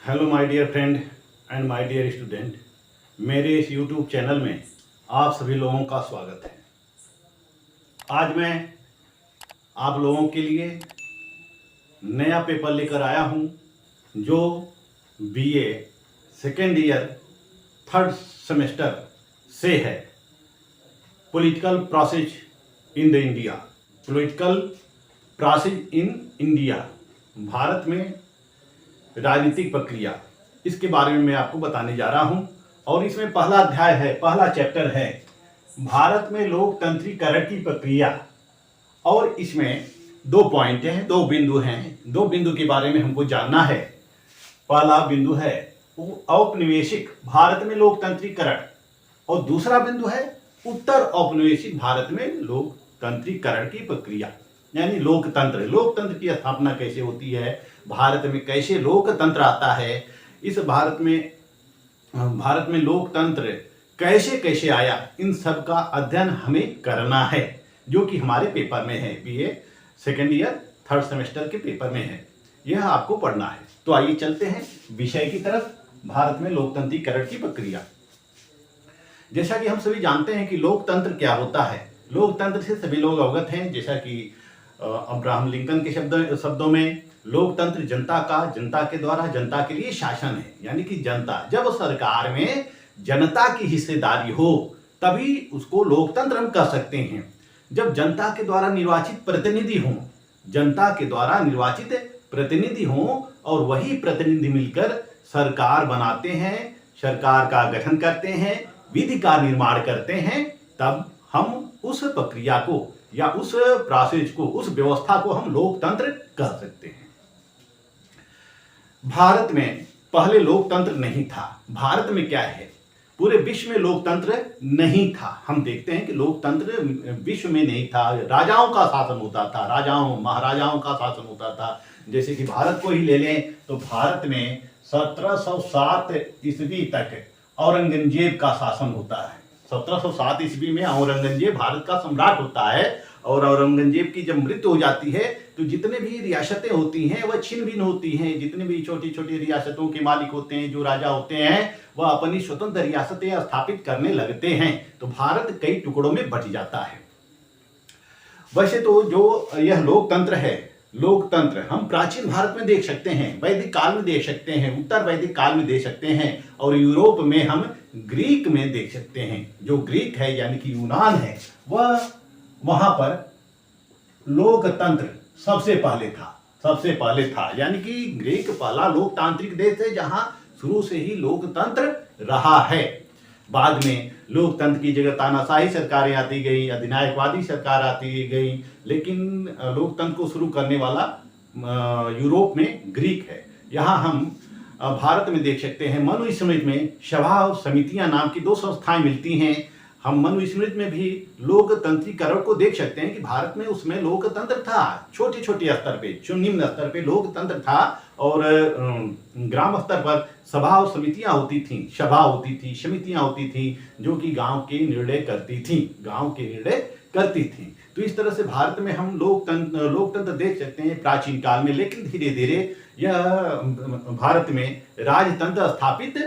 Hello my dear friend and my dear student, मेरे इस YouTube channel में आप सभी लोगों का स्वागत है। आज मैं आप लोगों के लिए नया पेपर लेकर आया हूं जो BA second year third semester से है। Political process in the India, political process in India, Bharat में राजनीतिक प्रक्रिया, इसके बारे में मैं आपको बताने जा रहा हूं। और इसमें पहला अध्याय है, पहला चैप्टर है भारत में लोकतंत्रीकरण की प्रक्रिया। और इसमें दो पॉइंट हैं, दो बिंदु हैं, दो बिंदु के बारे में हमको जानना है। पहला बिंदु है औपनिवेशिक भारत में लोकतंत्रीकरण और दूसरा बिंदु है उत्तर औपनिवेशिक भारत में लोकतंत्रीकरण की प्रक्रिया, यानी लोकतंत्र। लोकतंत्र की स्थापना कैसे होती है, भारत में कैसे लोकतंत्र आता है, इस भारत में लोकतंत्र कैसे कैसे आया, इन सब का अध्ययन हमें करना है, जो कि हमारे पेपर में है, BA second year third semester के पेपर में है। यह आपको पढ़ना है। तो आइए चलते हैं विषय की तरफ, भारत में लोकतंत्रीकरण की प्रक्रिया। जैसा कि हम सभी जानते हैं कि लोकतंत्र क्या होता है। लोकतंत्र से सभी लोग अवगत हैं, जैसा कि अब्राहम लिंकन के शब्दों में लोकतंत्र जनता के द्वारा जनता के लिए शासन है। यानी कि जनता, जब सरकार में जनता की हिस्सेदारी हो तभी उसको लोकतंत्र हम कह सकते हैं। जब जनता के द्वारा निर्वाचित प्रतिनिधि हों, जनता के द्वारा निर्वाचित प्रतिनिधि हों और वही प्रतिनिधि मिलकर सरकार बनाते हैं, सरकार का गठन करते हैं, विधि का निर्माण करते हैं, तब हम उस प्रक्रिया को या उस प्रोसेस को, उस व्यवस्था को हम लोकतंत्र कह सकते हैं। भारत में पहले लोकतंत्र नहीं था। भारत में क्या है, पूरे विश्व में लोकतंत्र नहीं था। हम देखते हैं कि लोकतंत्र विश्व में नहीं था। राजाओं का शासन होता था, राजाओं महाराजाओं का शासन होता था। जैसे कि भारत को ही ले लें तो भारत में 1707 ईस्वी तक औरंगजेब का शासन होता है। 1707 ईस्वी में औरंगजेब भारत का सम्राट होता है और औरंगजेब की जब मृत्यु हो जाती है तो जितने भी रियासतें होती हैं वह छिन्न भिन्न होती हैं। जितने भी छोटी छोटी रियासतों के मालिक होते हैं, जो राजा होते हैं, वह अपनी स्वतंत्र रियासतें स्थापित करने लगते हैं। तो भारत कई टुकड़ों में बंट जाता है। वैसे तो जो यह लोकतंत्र है, लोकतंत्र हम प्राचीन भारत में देख सकते हैं, वैदिक काल में देख सकते हैं, उत्तर वैदिक काल में देख सकते हैं और यूरोप में हम ग्रीक में देख सकते हैं। जो ग्रीक है यानी कि यूनान है, वह वहां पर लोकतंत्र सबसे पहले था। यानी कि ग्रीक पहला लोकतांत्रिक देश है जहां शुरू से ही लोकतंत्र रहा है। बाद में लोकतंत्र की जगह तानाशाही सरकारें आती गई, अधिनायकवादी सरकार आती गई, लेकिन लोकतंत्र को शुरू करने वाला यूरोप में ग्रीक है। यहाँ हम भारत में देख सकते हैं, मनुस्मृति में सभा और समितियां नाम की दो संस्थाएं मिलती हैं। हम मनुस्मृति में भी लोकतंत्रीकरण को देख सकते हैं कि भारत में उसमें लोकतंत्र था। छोटे छोटे स्तर पे, निम्न स्तर पे लोकतंत्र था और ग्राम स्तर पर सभा और समितियां होती थीं, समितियां होती थी जो कि गांव के निर्णय करती थी। तो इस तरह से भारत में हम लोकतंत्र देख सकते हैं प्राचीन काल में। लेकिन धीरे धीरे यह भारत में राजतंत्र स्थापित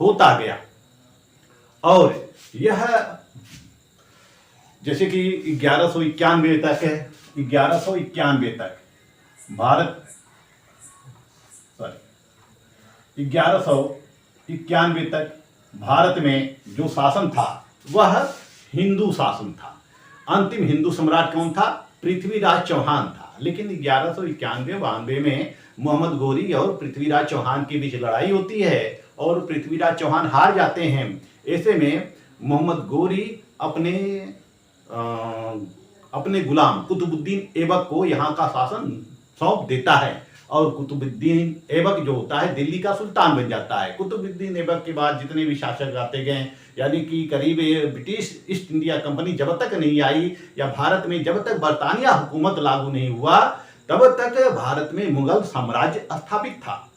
होता गया और यह जैसे कि 1191 तक है, 1191 तक भारत 1191 तक भारत में जो शासन था वह हिंदू शासन था। अंतिम हिंदू सम्राट कौन था? पृथ्वीराज चौहान था। लेकिन 1191-92 में मोहम्मद गोरी और पृथ्वीराज चौहान के बीच लड़ाई होती है और पृथ्वीराज चौहान हार जाते हैं। ऐसे में मोहम्मद गोरी अपने गुलाम कुतुबुद्दीन ऐबक को यहाँ का शासन सौंप देता है और कुतुबुद्दीन ऐबक जो होता है दिल्ली का सुल्तान बन जाता है। कुतुबुद्दीन ऐबक के बाद जितने भी शासक आते गए, यानी कि करीब ब्रिटिश ईस्ट इंडिया कंपनी जब तक नहीं आई या भारत में जब तक बरतानिया हुकूमत लागू नहीं हुआ, तब तक भारत में मुगल साम्राज्य स्थापित था।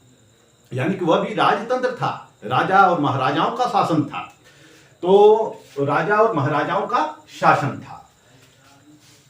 यानी कि वह भी राजतंत्र था, राजा और महाराजाओं का शासन था। तो राजा और महाराजाओं का शासन था।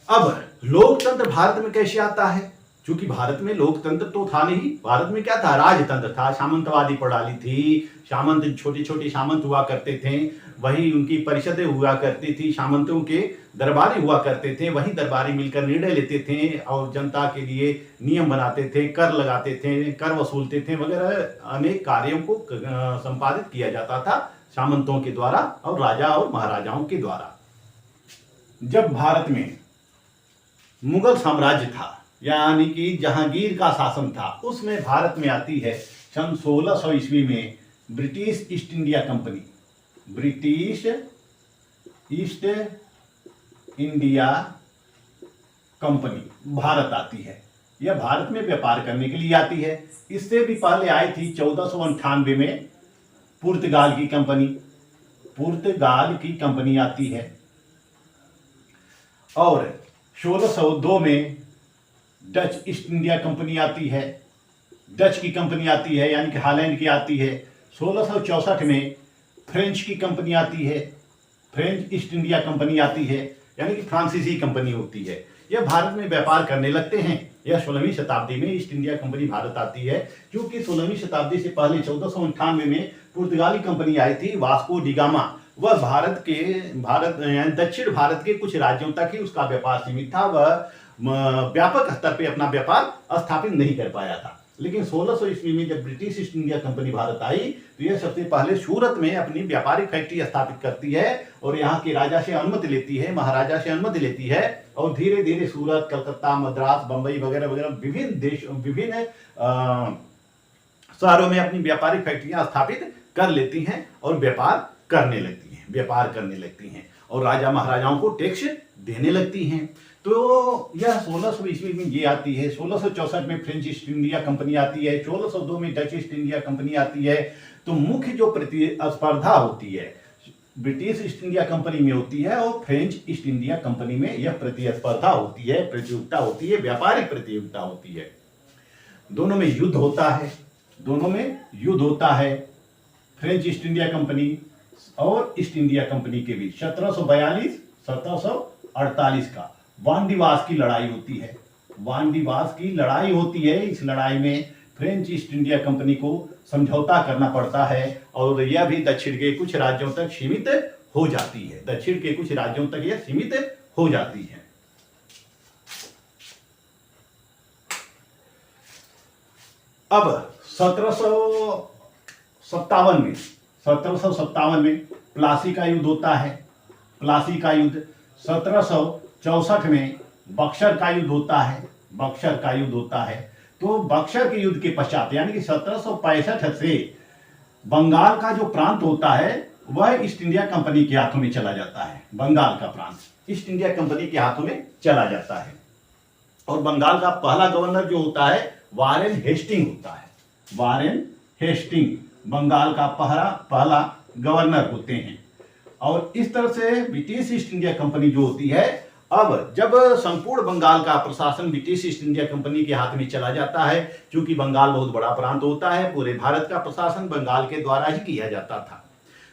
अब लोकतंत्र भारत में कैसे आता है? क्योंकि भारत में लोकतंत्र तो था नहीं, भारत में क्या था, राजतंत्र था, सामंतवादी प्रणाली थी। सामंत, छोटे छोटे सामंत हुआ करते थे, वही उनकी परिषदें हुआ करती थी, सामंतों के दरबारी हुआ करते थे, वही दरबारी मिलकर निर्णय लेते थे और जनता के लिए नियम बनाते थे, कर लगाते थे, कर वसूलते थे वगैरह, अनेक कार्यों को संपादित किया जाता था सामंतों के द्वारा और राजा और महाराजाओं के द्वारा। जब भारत में मुगल साम्राज्य था, यानी कि जहांगीर का शासन था, उसमें भारत में आती है सन 1600 ईस्वी में British East India company. British East India company Bharat आती है। यह भारत में व्यापार करने के लिए आती है। इससे भी पहले आई थी 1498 में पुर्तगाल की कंपनी। पुर्तगाल की कंपनी आती है और 1602 में डच ईस्ट इंडिया कंपनी आती है। डच की कंपनी आती है, यानी कि हॉलैंड की आती है। 1664 में फ्रेंच की कंपनी आती है। फ्रेंच ईस्ट इंडिया कंपनी आती है, यानी कि फ्रांसीसी कंपनी होती है। यह भारत में व्यापार करने लगते हैं। यह 16वीं शताब्दी में ईस्ट इंडिया कंपनी भारत आती है, क्योंकि 16वीं शताब्दी से पहले 1498 में पुर्तगाली कंपनी आई थी, वास्को डी गामा। वह दक्षिण भारत के कुछ राज्यों तक ही उसका व्यापार सीमित था। वह व्यापक स्तर पे अपना व्यापार स्थापित नहीं कर पाया था। लेकिन 1600 ईस्वी में जब British East India company Bharat आई, तो यह सबसे पहले सूरत में अपनी व्यापारिक फैक्ट्री स्थापित करती है और यहाँ के राजा से अनुमति लेती है, महाराजा से अनुमति लेती है, और धीरे धीरे सूरत, कलकत्ता, मद्रास, बंबई वगैरह वगैरह विभिन्न शहरों में अपनी व्यापारिक फैक्ट्रियां स्थापित कर लेती हैं और व्यापार करने लगती हैं और राजा महाराजाओं को टैक्स देने लगती हैं। तो यह 1600 ईस्वी में ये आती है। 1664 में फ्रेंच ईस्ट इंडिया कंपनी आती है। 1602 में डच ईस्ट इंडिया कंपनी आती है। तो मुख्य जो प्रतिस्पर्धा होती है ब्रिटिश ईस्ट इंडिया कंपनी में होती है और फ्रेंच ईस्ट इंडिया कंपनी में यह प्रतिस्पर्धा होती है, प्रतियोगिता होती है, व्यापारिक प्रतियोगिता होती है। दोनों में युद्ध होता है फ्रेंच ईस्ट इंडिया कंपनी और ईस्ट इंडिया कंपनी के बीच 1742-1748 का वांडीवास की लड़ाई होती है। इस लड़ाई में फ्रेंच ईस्ट इंडिया कंपनी को समझौता करना पड़ता है और यह भी दक्षिण के कुछ राज्यों तक सीमित हो जाती है। अब 1757 में प्लासी का युद्ध होता है। 1764 में बक्सर का युद्ध होता है। तो बक्सर के युद्ध के पश्चात, यानी कि 1765 से बंगाल का जो प्रांत होता है वह ईस्ट इंडिया कंपनी के हाथों में चला जाता है। बंगाल का प्रांत ईस्ट इंडिया कंपनी के हाथों में चला जाता है और बंगाल का पहला गवर्नर जो होता है वारेन हेस्टिंग होता है। वारेन हेस्टिंग बंगाल का पहला गवर्नर होते हैं। और इस तरह से ब्रिटिश ईस्ट इंडिया कंपनी जो होती है, अब जब संपूर्ण बंगाल का प्रशासन ब्रिटिश ईस्ट इंडिया कंपनी के हाथ में चला जाता है, क्योंकि बंगाल बहुत बड़ा प्रांत होता है, पूरे भारत का प्रशासन बंगाल के द्वारा ही किया जाता था।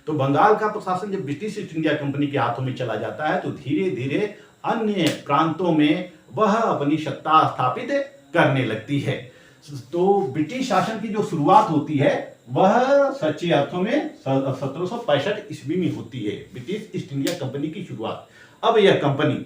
तो बंगाल का प्रशासन जब ब्रिटिश ईस्ट इंडिया कंपनी के हाथों में चला जाता है, तो धीरे धीरे अन्य प्रांतों में वह अपनी सत्ता स्थापित करने लगती है। तो ब्रिटिश शासन की जो शुरुआत होती है वह सच्चे अर्थों में 1765 ईस्वी में होती है, ब्रिटिश ईस्ट इंडिया कंपनी की शुरुआत। अब यह कंपनी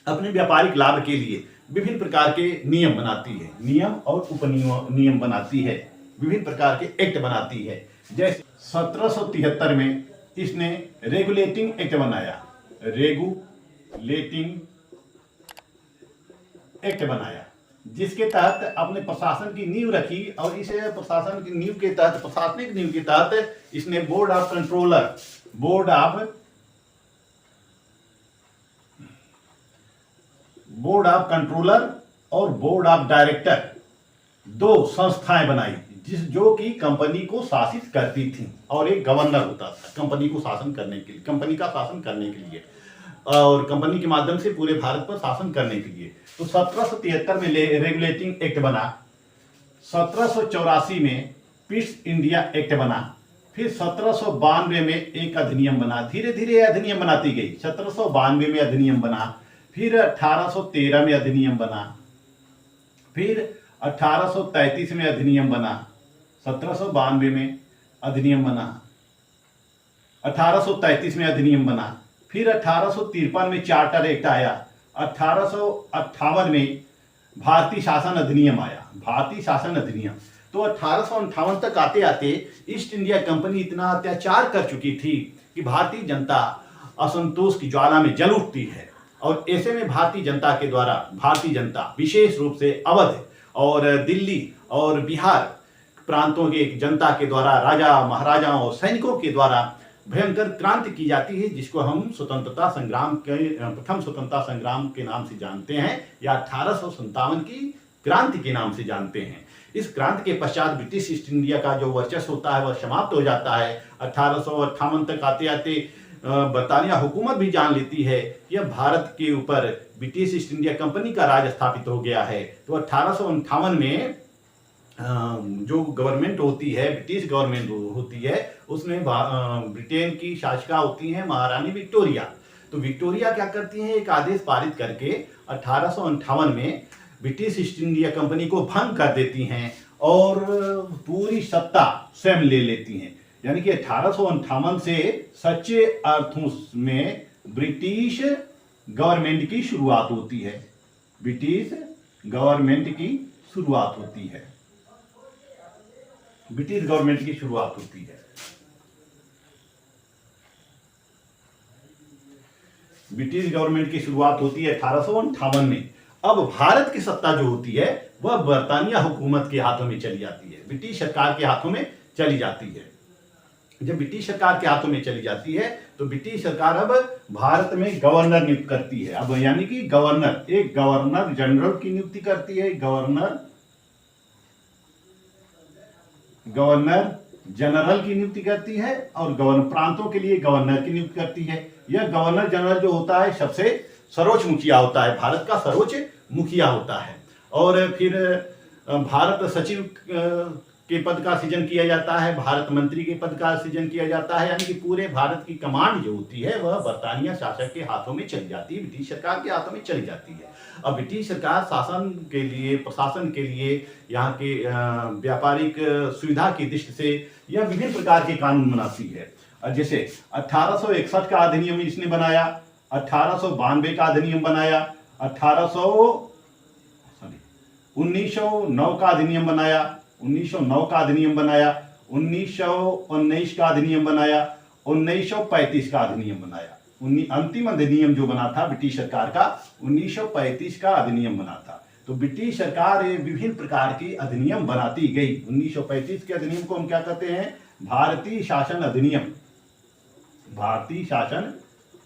अपने व्यापारिक लाभ के लिए विभिन्न प्रकार के नियम बनाती है, नियम और उपनियम बनाती है, विभिन्न प्रकार के एक्ट बनाती है। जैसे 1773 में इसने रेगुलेटिंग एक्ट बनाया, जिसके तहत अपने प्रशासन की नींव रखी और इस प्रशासन की नींव के तहत, प्रशासनिक नींव के तहत इसने बोर्ड ऑफ कंट्रोलर और बोर्ड ऑफ डायरेक्टर दो संस्थाएं बनाई, जो कि कंपनी को शासित करती थी और एक गवर्नर होता था कंपनी का शासन करने के लिए और कंपनी के माध्यम से पूरे भारत पर शासन करने के लिए। तो 1773 में रेगुलेटिंग एक्ट बना, 1784 में ईस्ट इंडिया एक्ट बना, फिर 1792 में एक अधिनियम बना, धीरे धीरे अधिनियम बनाती गई। 1792 में अधिनियम बना, फिर 1813 में अधिनियम बना, फिर 1833 में अधिनियम बना, 1792 में अधिनियम बना, 1833 में अधिनियम बना, फिर 1853 में चार्टर एक्ट आया, 1858 में भारतीय शासन अधिनियम आया, भारतीय शासन अधिनियम। तो 1858 तक आते आते ईस्ट इंडिया कंपनी इतना अत्याचार कर चुकी थी कि भारतीय जनता असंतोष की ज्वाला में जल उठती है। और ऐसे में भारतीय जनता के द्वारा, भारतीय जनता विशेष रूप से अवध और दिल्ली और बिहार प्रांतों के जनता के द्वारा, राजा महाराजाओं और सैनिकों के द्वारा भयंकर क्रांति की जाती है, जिसको हम स्वतंत्रता संग्राम के प्रथम स्वतंत्रता संग्राम के नाम से जानते हैं या 1857 की क्रांति के नाम से जानते हैं। इस क्रांति के पश्चात ब्रिटिश ईस्ट इंडिया का जो वर्चस्व होता है वह समाप्त हो जाता है। 1858 तक आते आते बरतानिया हुकूमत भी जान लेती है कि अब भारत के ऊपर ब्रिटिश ईस्ट इंडिया कंपनी का राज स्थापित हो गया है। तो 1858 में जो गवर्नमेंट होती है, ब्रिटिश गवर्नमेंट होती है, उसमें ब्रिटेन की शासिका होती है महारानी विक्टोरिया। तो विक्टोरिया क्या करती हैं, एक आदेश पारित करके 1858 में ब्रिटिश ईस्ट इंडिया कंपनी को भंग कर देती हैं और पूरी सत्ता स्वयं ले लेती हैं। यानी कि 1858 से सच्चे अर्थों में ब्रिटिश गवर्नमेंट की शुरुआत होती है, ब्रिटिश गवर्नमेंट की शुरुआत होती है, ब्रिटिश गवर्नमेंट की शुरुआत होती है। ब्रिटिश गवर्नमेंट की शुरुआत होती है 1858 में। अब भारत की सत्ता जो होती है वह बरतानिया हुकूमत के हाथों में चली जाती है, ब्रिटिश सरकार के हाथों में चली जाती है। जब ब्रिटिश सरकार के हाथों में चली जाती है तो ब्रिटिश सरकार अब भारत में गवर्नर नियुक्त करती है। अब यानी कि गवर्नर, एक गवर्नर जनरल की नियुक्ति करती है, गवर्नर जनरल की नियुक्ति करती है और गवर्नर प्रांतों के लिए गवर्नर की नियुक्ति करती है। यह गवर्नर जनरल जो होता है सबसे सर्वोच्च मुखिया होता है, भारत का सर्वोच्च मुखिया होता है। और फिर भारत सचिव के पद का सृजन किया जाता है, भारत मंत्री के पद का सृजन किया जाता है। यानी कि पूरे भारत की कमांड जो होती है वह बरतानिया शासक के हाथों में चली जाती है, ब्रिटिश सरकार के हाथों में चली जाती है। अब ब्रिटिश सरकार शासन के लिए, प्रशासन के लिए, यहाँ के व्यापारिक सुविधा की दृष्टि से यह विभिन्न प्रकार के कानून बनाती है। जैसे 1861 का अधिनियम इसने बनाया, 1892 का अधिनियम बनाया, 1909 का अधिनियम बनाया, 1909 का अधिनियम बनाया, 1919 का अधिनियम बनाया, 1935 का अधिनियम बनाया। अंतिम अधिनियम जो बना था ब्रिटिश सरकार का 1935 का अधिनियम बना था। तो ब्रिटिश सरकार विभिन्न प्रकार की अधिनियम बनाती गई। 1935 के अधिनियम को हम क्या कहते हैं, भारतीय शासन अधिनियम, भारतीय शासन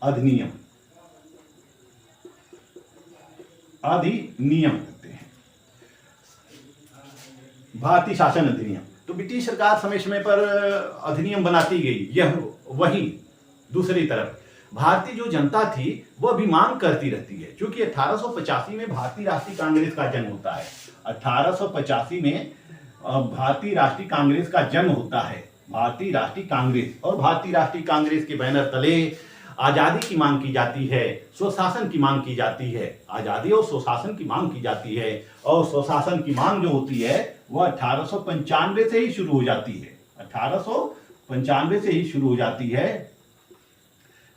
अधिनियम, अधिनियम कहते हैं, भारतीय शासन अधिनियम। तो ब्रिटिश सरकार समय समय पर अधिनियम बनाती गई। यह वही दूसरी तरफ भारतीय जो जनता थी वह भी मांग करती रहती है, क्योंकि 1885 में भारतीय राष्ट्रीय कांग्रेस का जन्म होता है। 1885 में भारतीय राष्ट्रीय कांग्रेस का जन्म होता है, भारतीय राष्ट्रीय कांग्रेस। और भारतीय राष्ट्रीय कांग्रेस के बैनर तले आजादी की मांग की जाती है, स्वशासन की मांग की जाती है, आजादी और स्वशासन की मांग की जाती है। और स्वशासन की मांग जो होती है वह 1895 से ही शुरू हो जाती है, 1895 से ही शुरू हो जाती है।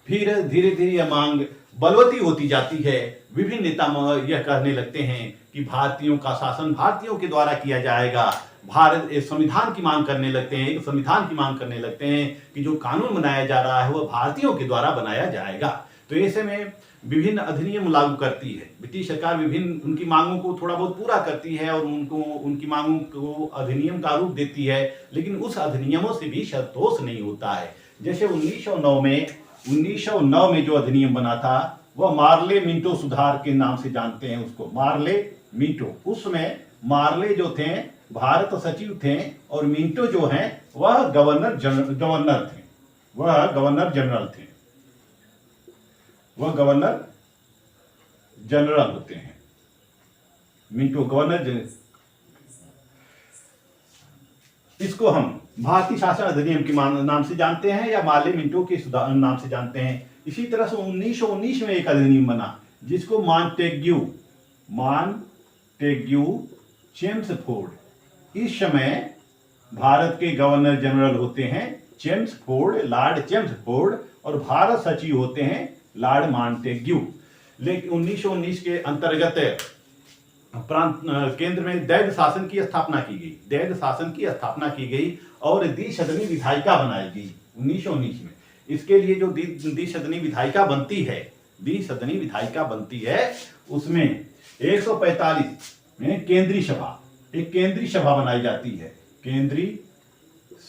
फिर धीरे धीरे यह मांग बलवती होती जाती है। विभिन्न नेता यह कहने लगते हैं कि भारतीयों का शासन भारतीयों के द्वारा किया जाएगा। भारत एक संविधान की मांग करने लगते हैं, एक संविधान की मांग करने लगते हैं कि जो कानून बनाया जा रहा है वह भारतीयों के द्वारा बनाया जाएगा। तो ऐसे में विभिन्न अधिनियम लागू करती है ब्रिटिश सरकार, विभिन्न उनकी मांगों को थोड़ा बहुत पूरा करती है और उनकी मांगों को अधिनियम का रूप देती है। लेकिन उस अधिनियमों से भी संतोष नहीं होता है। जैसे 1909 में जो अधिनियम बना था वह मार्ले मिंटो सुधार के नाम से जानते हैं उसको, मार्ले मिंटो। उसमें मार्ले जो थे भारत सचिव थे और मिंटो जो हैं वह गवर्नर थे, वह गवर्नर जनरल थे, वह गवर्नर जनरल होते हैं। Minto governor general. इसको हम भारतीय शासन अधिनियम के नाम से जानते हैं या मार्ले मिंटो के नाम से जानते हैं। इसी तरह से 1919 में एक अधिनियम बना जिसको मॉन्टेग्यू चेम्सफोर्ड। इस समय भारत के गवर्नर जनरल होते हैं चेम्सफोर्ड, लॉर्ड चेम्सफोर्ड, और भारत सचिव होते हैं लॉर्ड मॉन्टेग्यू। लेकिन 1919 के अंतर्गत प्रांत केंद्र में दैध शासन की स्थापना की गई, दैध शासन की स्थापना की गई और द्विसदनी विधायिका बनाई गई 1919 में। इसके लिए जो द्विसदनी विधायिका बनती है, द्विसदनी विधायिका बनती है, उसमें 145 में केंद्रीय सभा, एक केंद्रीय सभा बनाई जाती है, केंद्रीय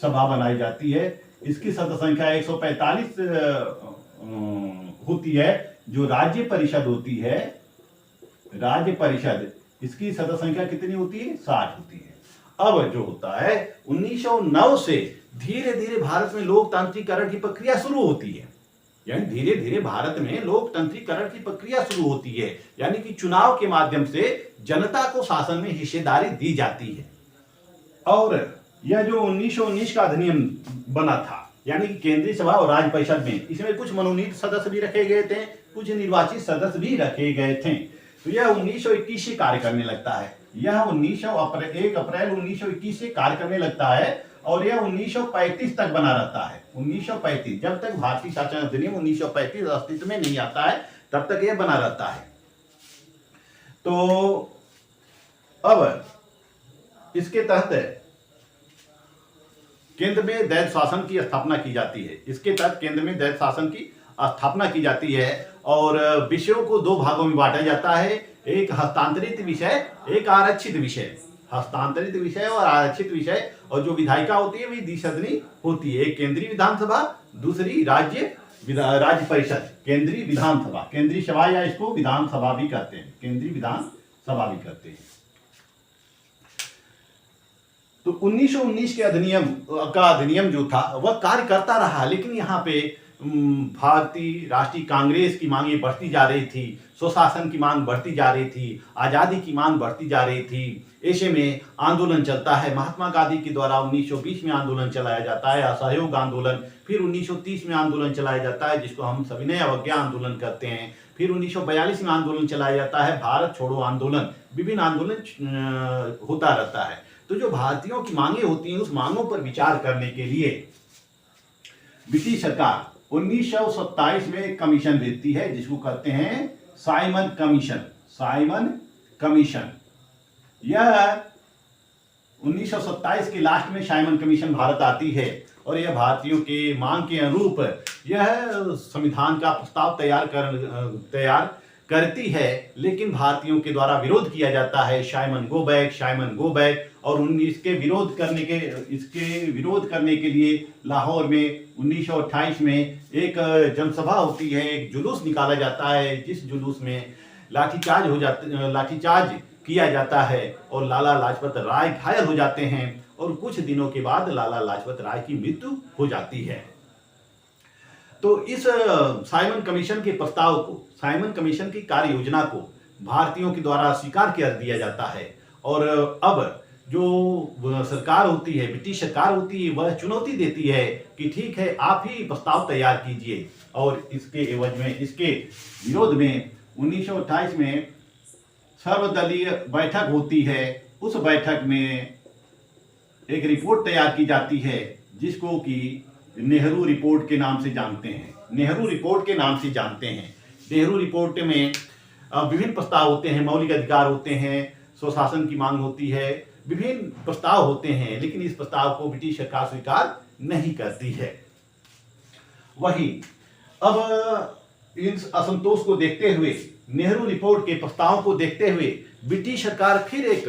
सभा बनाई जाती है। इसकी सदस्य संख्या 145 होती है। जो राज्य परिषद होती है, राज्य परिषद, इसकी सदस्य संख्या कितनी होती है? 60 होती है। अब जो होता है 1909 से धीरे धीरे भारत में लोकतांत्रिकरण की प्रक्रिया शुरू होती है, यानी धीरे धीरे भारत में लोकतांत्रिकरण की प्रक्रिया शुरू होती है, यानी कि चुनाव के माध्यम से जनता को शासन में हिस्सेदारी दी जाती है। और यह जो 1919 का अधिनियम बना था, यानी कि केंद्रीय सभा और राज्य परिषद में, इसमें कुछ मनोनीत सदस्य भी रखे गए थे, कुछ निर्वाचित सदस्य भी रखे गए थे। तो यह 1921 से कार्य करने लगता है, यह 1 अप्रैल 1921 से कार्य करने लगता है और यह 1935 तक बना रहता है। 1935, जब तक भारतीय शासन अधिनियम 1935 अस्तित्व में नहीं आता है तब तक यह बना रहता है। तो अब इसके तहत केंद्र में दैध शासन की स्थापना की जाती है, इसके तहत केंद्र में दैध शासन की स्थापना की जाती है और विषयों को दो भागों में बांटा जाता है, एक हस्तांतरित विषय, एक आरक्षित विषय। हस्तांतरित विषय और आरक्षित विषय, और जो विधायिका होती है वही द्विसदनी होती है, एक केंद्रीय विधानसभा, दूसरी राज्य परिषद। केंद्रीय विधानसभा, केंद्रीय सभा या इसको विधानसभा भी कहते हैं, केंद्रीय विधानसभा भी कहते हैं। तो 1919 के अधिनियम जो था वह कार्य करता रहा, लेकिन यहाँ पे भारतीय राष्ट्रीय कांग्रेस की मांगे बढ़ती जा रही थी, स्वशासन की मांग बढ़ती जा रही थी, आज़ादी की मांग बढ़ती जा रही थी। ऐसे में आंदोलन चलता है, महात्मा गांधी के द्वारा 1920 में आंदोलन चलाया जाता है, असहयोग आंदोलन। फिर 1930 में आंदोलन चलाया जाता है जिसको हम सविनय अवज्ञा आंदोलन कहते हैं। फिर 1942 में आंदोलन चलाया जाता है, भारत छोड़ो आंदोलन। विभिन्न आंदोलन होता रहता है। तो जो भारतीयों की मांगे होती हैं, उस मांगों पर विचार करने के लिए ब्रिटिश सरकार 1927 में एक कमीशन देती है जिसको कहते हैं साइमन कमीशन। साइमन कमीशन, यह 1927 के लास्ट में साइमन कमीशन भारत आती है और यह भारतीयों के मांग के अनुरूप यह संविधान का प्रस्ताव तैयार करती है, लेकिन भारतीयों के द्वारा विरोध किया जाता है, साइमन गो बैक। और इसके विरोध करने के लिए लाहौर में 1928 में एक जनसभा होती है, एक जुलूस निकाला जाता है, जिस जुलूस में लाठीचार्ज किया जाता है और लाला लाजपत राय घायल हो जाते हैं और कुछ दिनों के बाद लाला लाजपत राय की मृत्यु हो जाती है। तो इस साइमन कमीशन के प्रस्ताव को, साइमन कमीशन की कार्य योजना को भारतीयों के द्वारा स्वीकार कर दिया जाता है और अब जो सरकार होती है, ब्रिटिश सरकार होती है, वह चुनौती देती है कि ठीक है, आप ही प्रस्ताव तैयार कीजिए। और इसके एवज में, इसके विरोध में 1928 में सर्वदलीय बैठक होती है। उस बैठक में एक रिपोर्ट तैयार की जाती है जिसको कि नेहरू रिपोर्ट के नाम से जानते हैं। नेहरू रिपोर्ट के नाम से जानते हैं। नेहरू रिपोर्ट में विभिन्न प्रस्ताव होते हैं, मौलिक अधिकार होते हैं, स्वशासन की मांग होती है, विभिन्न प्रस्ताव होते हैं, लेकिन इस प्रस्ताव को ब्रिटिश सरकार स्वीकार नहीं करती है। वही अब इन असंतोष को देखते हुए, नेहरू रिपोर्ट के प्रस्ताव को देखते हुए ब्रिटिश सरकार फिर एक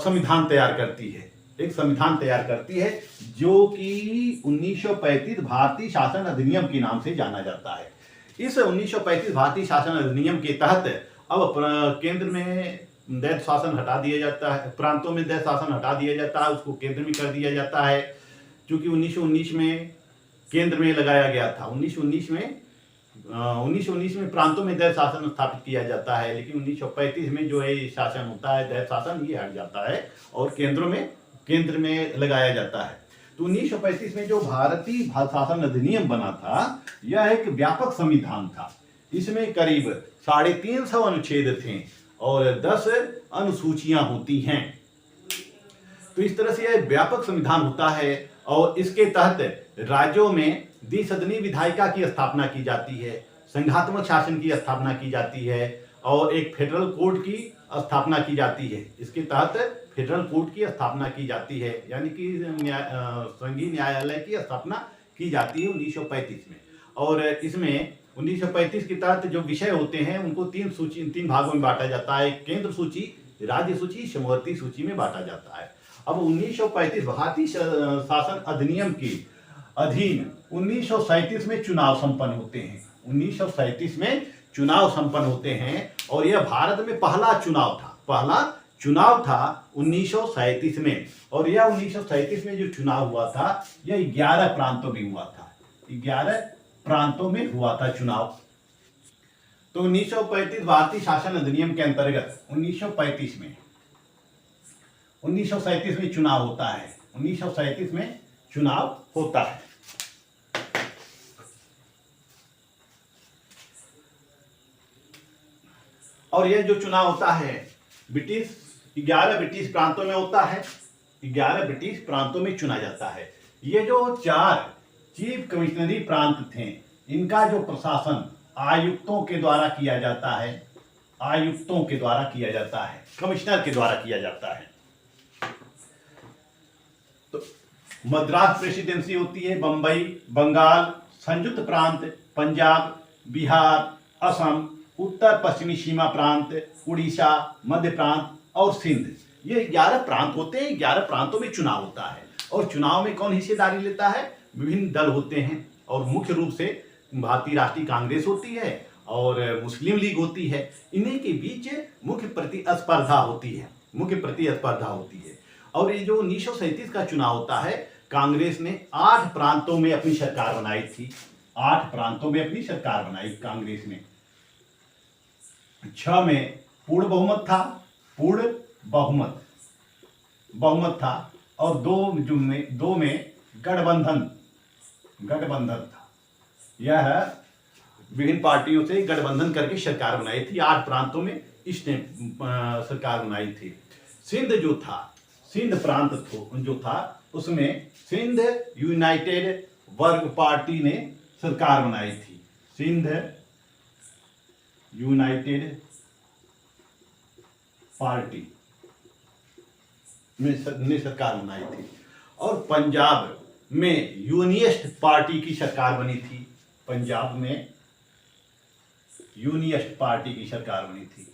संविधान तैयार करती है, एक संविधान तैयार करती है जो कि 1935 भारतीय शासन अधिनियम के नाम से जाना जाता है। इस 1935 भारतीय शासन अधिनियम के तहत अब केंद्र में दैध शासन हटा दिया जाता है, प्रांतों में दैध शासन हटा दिया जाता है, उसको केंद्र में कर दिया जाता है। क्योंकि 1919 में केंद्र में लगाया गया था, 1919 में प्रांतों में दैध शासन स्थापित किया जाता है, लेकिन 1935 में जो है शासन होता है, दैध शासन, ये हट जाता है और केंद्र में लगाया जाता है। तो 1935 में जो भारतीय शासन अधिनियम बना था, यह एक व्यापक संविधान था। इसमें करीब 350 अनुच्छेद थे और 10 अनुसूचियां होती हैं। तो इस तरह से यह व्यापक संविधान होता है और इसके तहत राज्यों में द्विसदनीय विधायिका की स्थापना की जाती है, संघात्मक शासन की स्थापना की जाती है और एक फेडरल कोर्ट की स्थापना की जाती है। इसके तहत फेडरल कोर्ट की स्थापना की जाती है, यानी कि संघीय न्यायालय की स्थापना की जाती है 1935 में। और इसमें 1935 के तहत जो विषय होते हैं उनको तीन भागों में बांटा जाता है। केंद्र सूची, राज्य सूची, समवर्ती सूची में बांटा जाता है। अब 1935 भारतीय शासन अधिनियम के अधीन 1937 में चुनाव संपन्न होते हैं। 1937 में चुनाव संपन्न होते हैं और यह भारत में पहला चुनाव था 1937 में। और यह 1937 में जो चुनाव हुआ था यह 11 प्रांतों में हुआ था। 11 प्रांतों में हुआ था चुनाव। तो 1935 भारतीय शासन अधिनियम के अंतर्गत 1937 में चुनाव होता है। 1937 में चुनाव होता है। और यह जो चुनाव होता है 11 ब्रिटिश प्रांतों में होता है। 11 ब्रिटिश प्रांतों में चुना जाता है। ये जो 4 चीफ कमिश्नरी प्रांत थे इनका जो प्रशासन आयुक्तों के द्वारा किया जाता है, कमिश्नर के द्वारा किया जाता है। तो मद्रास प्रेसिडेंसी होती है, बंबई, बंगाल, संयुक्त प्रांत, पंजाब, बिहार, असम, उत्तर पश्चिमी सीमा प्रांत, उड़ीसा, मध्य प्रांत और सिंध। ये 11 प्रांत होते हैं। 11 प्रांतों में चुनाव होता है। और चुनाव में कौन हिस्सेदारी लेता है? विभिन्न दल होते हैं और मुख्य रूप से भारतीय राष्ट्रीय कांग्रेस होती है और मुस्लिम लीग होती है। इन्हीं के बीच मुख्य प्रतिस्पर्धा होती है। और ये जो 1937 का चुनाव होता है, कांग्रेस ने 8 प्रांतों में अपनी सरकार बनाई थी। 8 प्रांतों में अपनी सरकार बनाई कांग्रेस ने। 6 में पूर्ण बहुमत था और 2 में गठबंधन था। यह विभिन्न पार्टियों से गठबंधन करके सरकार बनाई थी। 8 प्रांतों में इसने सरकार बनाई थी। सिंध प्रांत जो था उसमें सिंध यूनाइटेड वर्ग पार्टी ने सरकार बनाई थी। सिंध यूनाइटेड पार्टी ने सरकार बनाई थी। और पंजाब में यूनियनिस्ट पार्टी की सरकार बनी थी। पंजाब में यूनियनिस्ट पार्टी की सरकार बनी थी।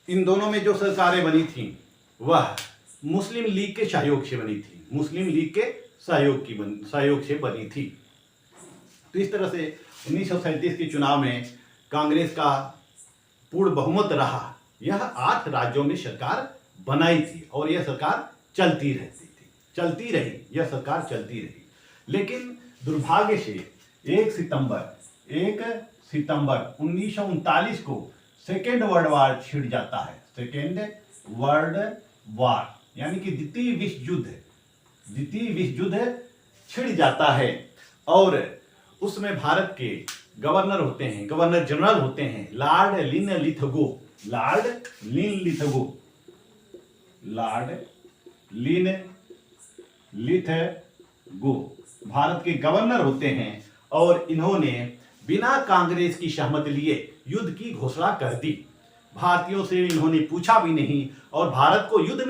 इन दोनों में जो सरकारें बनी थी वह मुस्लिम लीग के सहयोग से बनी थी। सहयोग से बनी थी। तो इस तरह से 1937 के चुनाव में कांग्रेस का पूर्ण बहुमत रहा। यह 8 राज्यों में सरकार बनाई थी और यह सरकार चलती रही। लेकिन दुर्भाग्य से 1 सितंबर 1939 को सेकेंड वर्ल्ड वार छिड़ जाता है। सेकेंड वर्ल्ड वार यानी कि द्वितीय विश्व युद्ध छिड़ जाता है। और उसमें भारत के गवर्नर जनरल होते हैं लॉर्ड लिथगो भारत के गवर्नर होते हैं। और इन्होंने बिना कांग्रेस की सहमति लिए युद्ध की घोषणा कर दी। भारतीयों से इन्होंने पूछा भी नहीं और भारत को युद्ध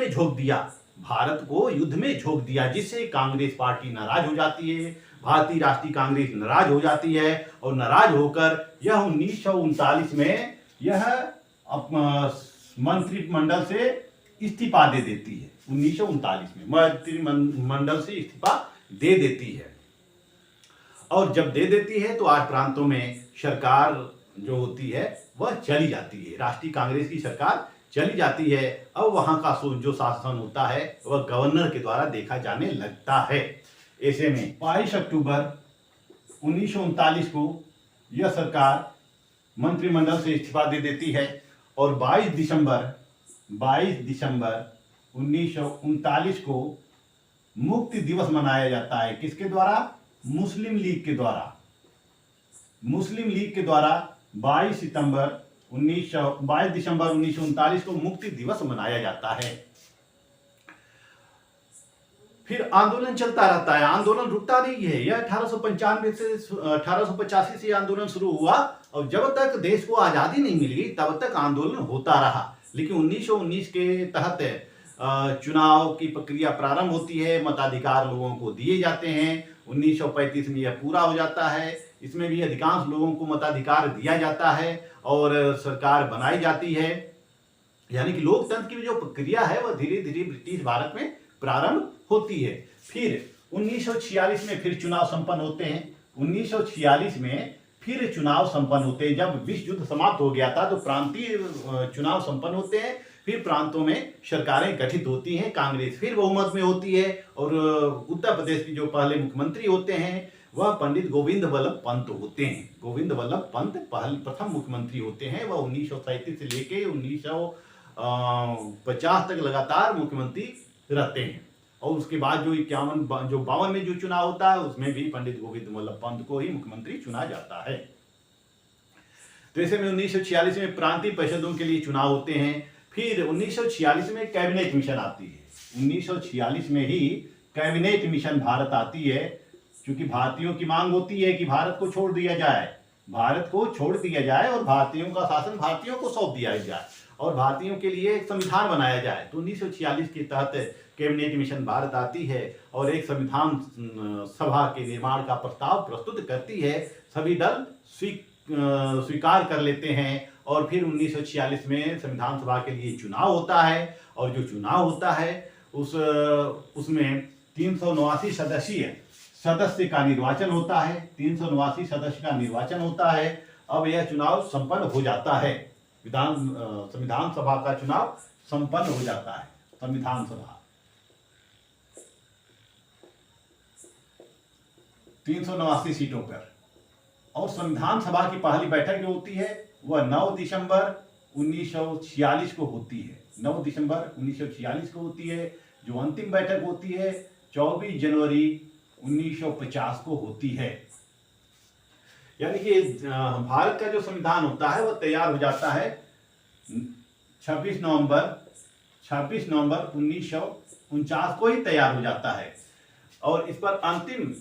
में झोंक दिया, जिससे कांग्रेस पार्टी नाराज हो जाती है। भारतीय राष्ट्रीय कांग्रेस नाराज हो जाती है और नाराज होकर यह 1939 में यह मंत्रिमंडल से इस्तीफा दे देती है। 1939 में मंत्रिमंडल से इस्तीफा दे देती है। और जब दे देती है तो 8 प्रांतों में सरकार जो होती है वह चली जाती है। राष्ट्रीय कांग्रेस की सरकार चली जाती है। अब वहां का जो शासन होता है वह गवर्नर के द्वारा देखा जाने लगता है। ऐसे में 22 अक्टूबर 1939 को यह सरकार मंत्रिमंडल से इस्तीफा दे देती है और 22 दिसंबर 1939 को मुक्ति दिवस मनाया जाता है। किसके द्वारा? मुस्लिम लीग के द्वारा 22 सितंबर 22 दिसंबर 1939 को मुक्ति दिवस मनाया जाता है। फिर आंदोलन चलता रहता है, आंदोलन रुकता नहीं है। यह 1895 से 1885 से आंदोलन शुरू हुआ और जब तक देश को आजादी नहीं मिली तब तक आंदोलन होता रहा। लेकिन 1919 के तहत चुनाव की प्रक्रिया प्रारंभ होती है, मताधिकार लोगों को दिए जाते हैं। 1935 में यह पूरा हो जाता है। इसमें भी अधिकांश लोगों को मताधिकार दिया जाता है और सरकार बनाई जाती है। यानी कि लोकतंत्र की जो प्रक्रिया है वह धीरे धीरे ब्रिटिश भारत में प्रारंभ होती है। फिर 1946 में फिर चुनाव संपन्न होते हैं। 1946 में फिर चुनाव संपन्न होते हैं। जब विश्व युद्ध समाप्त हो गया था तो प्रांतीय चुनाव संपन्न होते हैं। फिर प्रांतों में सरकारें गठित होती हैं, कांग्रेस फिर बहुमत में होती है और उत्तर प्रदेश के जो पहले मुख्यमंत्री होते हैं वह पंडित गोविंद वल्लभ पंत होते हैं। गोविंद वल्लभ पंत प्रथम मुख्यमंत्री होते हैं। वह 1937 से लेके 1950 तक लगातार मुख्यमंत्री रहते हैं। और उसके बाद जो 52 में जो चुनाव होता है उसमें भी पंडित गोविंद वल्लभ पंत को ही मुख्यमंत्री चुना जाता है। तो ऐसे में 1946 में प्रांतीय परिषदों के लिए चुनाव होते हैं। फिर 1946 में कैबिनेट मिशन आती है। 1946 में ही कैबिनेट मिशन भारत आती है, क्योंकि भारतीयों की मांग होती है कि भारत को छोड़ दिया जाए, भारत को छोड़ दिया जाए और भारतीयों का शासन भारतीयों को सौंप दिया जाए और भारतीयों के लिए एक संविधान बनाया जाए। तो 1946 के तहत कैबिनेट मिशन भारत आती है और एक संविधान सभा के निर्माण का प्रस्ताव प्रस्तुत करती है। सभी दल स्वीकार कर लेते हैं और फिर 1946 में संविधान सभा के लिए चुनाव होता है और जो चुनाव होता है उसमें 379 सदस्य का निर्वाचन होता है। 379 सदस्य का निर्वाचन होता है। अब यह चुनाव संपन्न हो जाता है। संविधान सभा का चुनाव संपन्न हो जाता है। संविधान सभा 379 सीटों पर और संविधान सभा की पहली बैठक जो होती है वह 9 दिसंबर 1946 को होती है। 9 दिसंबर 1946 को होती है। जो अंतिम बैठक होती है 24 जनवरी 1950 को होती है। यानी कि भारत का जो संविधान होता है वह तैयार हो जाता है 26 नवंबर 1949 को ही तैयार हो जाता है और इस पर अंतिम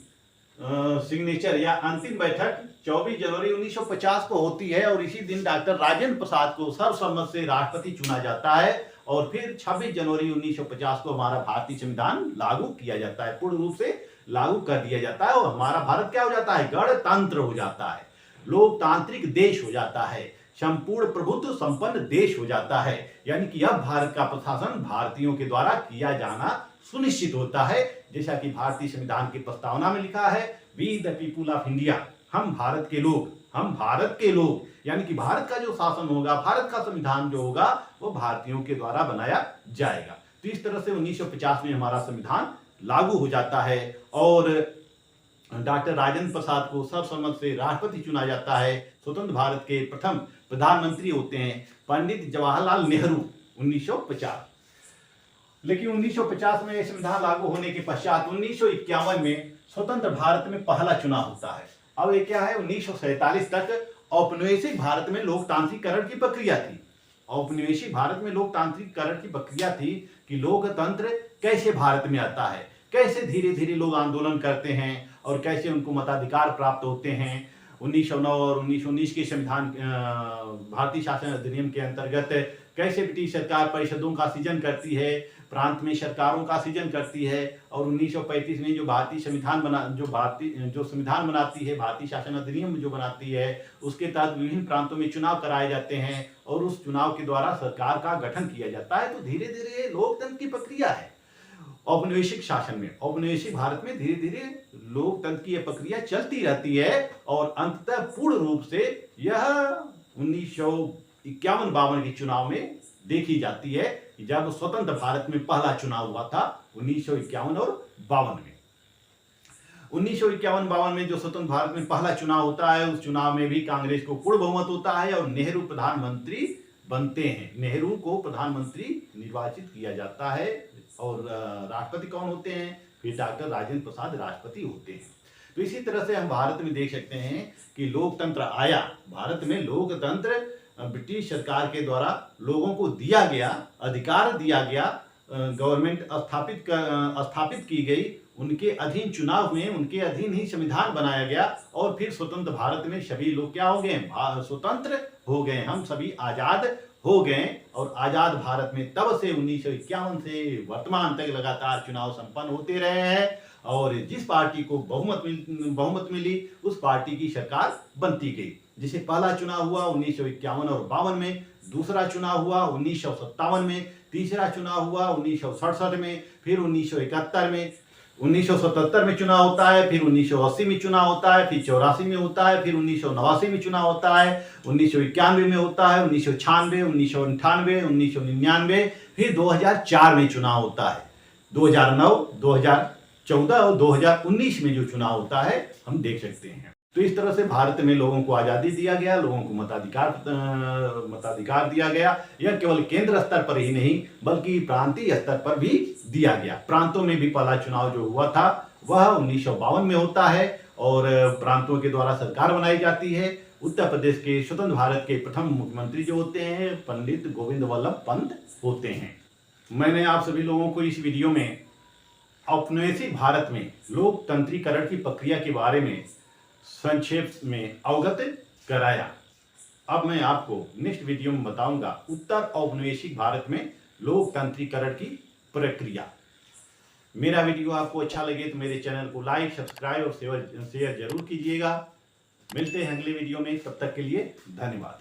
सिग्नेचर या अंतिम बैठक 24 जनवरी 1950 को होती है और इसी दिन डॉक्टर राजेंद्र प्रसाद को सर्वसम्मत से राष्ट्रपति चुना जाता है और फिर 26 जनवरी 1950 को हमारा भारतीय संविधान लागू किया जाता है, पूर्ण रूप से लागू कर दिया जाता है और हमारा भारत क्या हो जाता है, गणतंत्र हो जाता है, लोकतांत्रिक देश हो जाता है, संपूर्ण प्रभुत्व संपन्न देश हो जाता है। यानी कि अब भारत का प्रशासन भारतीयों के द्वारा किया जाना सुनिश्चित होता है। जैसा कि भारतीय संविधान की प्रस्तावना में लिखा है, we the people of India, हम भारत के लोग, हम भारत के लोग। यानी कि भारत का जो शासन होगा, भारत का संविधान जो होगा वो भारतीयों के द्वारा बनाया जाएगा। तो इस तरह से 1950 में हमारा संविधान लागू हो जाता है और डॉक्टर राजेंद्र प्रसाद को सर्वसम्मत से राष्ट्रपति चुना जाता है। स्वतंत्र भारत के प्रथम प्रधानमंत्री होते हैं पंडित जवाहरलाल नेहरू 1950। लेकिन 1950 में संविधान लागू होने के पश्चात 1951 में स्वतंत्र भारत में पहला चुनाव होता है। अब ये क्या है, 1947 तक औपनिवेशिक भारत में लोकतांत्रिकरण की प्रक्रिया थी। औपनिवेशिक भारत में लोकतांत्रिकरण की प्रक्रिया थी कि लोकतंत्र कैसे भारत में आता है, कैसे धीरे धीरे लोग आंदोलन करते हैं और कैसे उनको मताधिकार प्राप्त होते हैं। 1909 और 1919 के संविधान भारतीय शासन अधिनियम के अंतर्गत कैसे ब्रिटिश सरकार परिषदों का सृजन करती है, प्रांत में सरकारों का सृजन करती है और 1935 में जो भारतीय संविधान जो संविधान बनाती है, भारतीय शासन अधिनियम जो बनाती है, उसके तहत विभिन्न प्रांतों में चुनाव कराए जाते हैं और उस चुनाव के द्वारा सरकार का गठन किया जाता है। तो धीरे धीरे लोकतंत्र की प्रक्रिया है औपनिवेशिक शासन में, औपनिवेशिक भारत में धीरे धीरे लोकतंत्र की यह प्रक्रिया चलती रहती है और अंततः पूर्ण रूप से यह 1951-52 के चुनाव में देखी जाती है, जब स्वतंत्र भारत में पहला चुनाव हुआ था 1951 और 52 में। 1951-52 में जो स्वतंत्र भारत में पहला चुनाव होता है, उस चुनाव में भी कांग्रेस को पूर्ण बहुमत होता है और नेहरू प्रधानमंत्री बनते हैं। नेहरू को प्रधानमंत्री निर्वाचित किया जाता है और राष्ट्रपति कौन होते हैं, फिर डॉक्टर राजेंद्र प्रसाद राष्ट्रपति होते हैं। तो इसी तरह से हम भारत में देख सकते हैं कि लोकतंत्र आया, भारत में लोकतंत्र ब्रिटिश सरकार के द्वारा लोगों को दिया गया अधिकार दिया गया, गवर्नमेंट स्थापित की गई, उनके अधीन चुनाव हुए, उनके अधीन ही संविधान बनाया गया और फिर स्वतंत्र भारत में सभी लोग क्या हो गए, स्वतंत्र हो गए, हम सभी आजाद हो गए। और आजाद भारत में तब से 1951 से वर्तमान तक लगातार चुनाव संपन्न होते रहे हैं और जिस पार्टी को बहुमत मिली उस पार्टी की सरकार बनती गई। जिसे पहला चुनाव हुआ 1951 और 52 में, दूसरा चुनाव हुआ 1957 में, तीसरा चुनाव हुआ 1967 में, फिर 1971 में, 1977 में चुनाव होता है, फिर 1980 में चुनाव होता है, फिर 84 में होता है, फिर 1989 में चुनाव होता है, 1991 में होता है, 1996, 1998, 1999, फिर 2004 में चुनाव होता है। 2009, 2014 और 2019 में जो चुनाव होता है हम देख सकते हैं। तो इस तरह से भारत में लोगों को आज़ादी दिया गया, लोगों को मताधिकार दिया गया। यह केवल केंद्र स्तर पर ही नहीं बल्कि प्रांतीय स्तर पर भी दिया गया। प्रांतों में भी पहला चुनाव जो हुआ था वह 1952 में होता है और प्रांतों के द्वारा सरकार बनाई जाती है। उत्तर प्रदेश के स्वतंत्र भारत के प्रथम मुख्यमंत्री जो होते हैं पंडित गोविंद वल्लभ पंत होते हैं। मैंने आप सभी लोगों को इस वीडियो में औपनिवेशिक भारत में लोकतंत्रीकरण की प्रक्रिया के बारे में संक्षेप में अवगत कराया। अब मैं आपको नेक्स्ट वीडियो में बताऊंगा उत्तर औपनिवेशिक भारत में लोकतंत्रीकरण की प्रक्रिया। मेरा वीडियो आपको अच्छा लगे तो मेरे चैनल को लाइक, सब्सक्राइब और शेयर जरूर कीजिएगा। मिलते हैं अगले वीडियो में, तब तक के लिए धन्यवाद।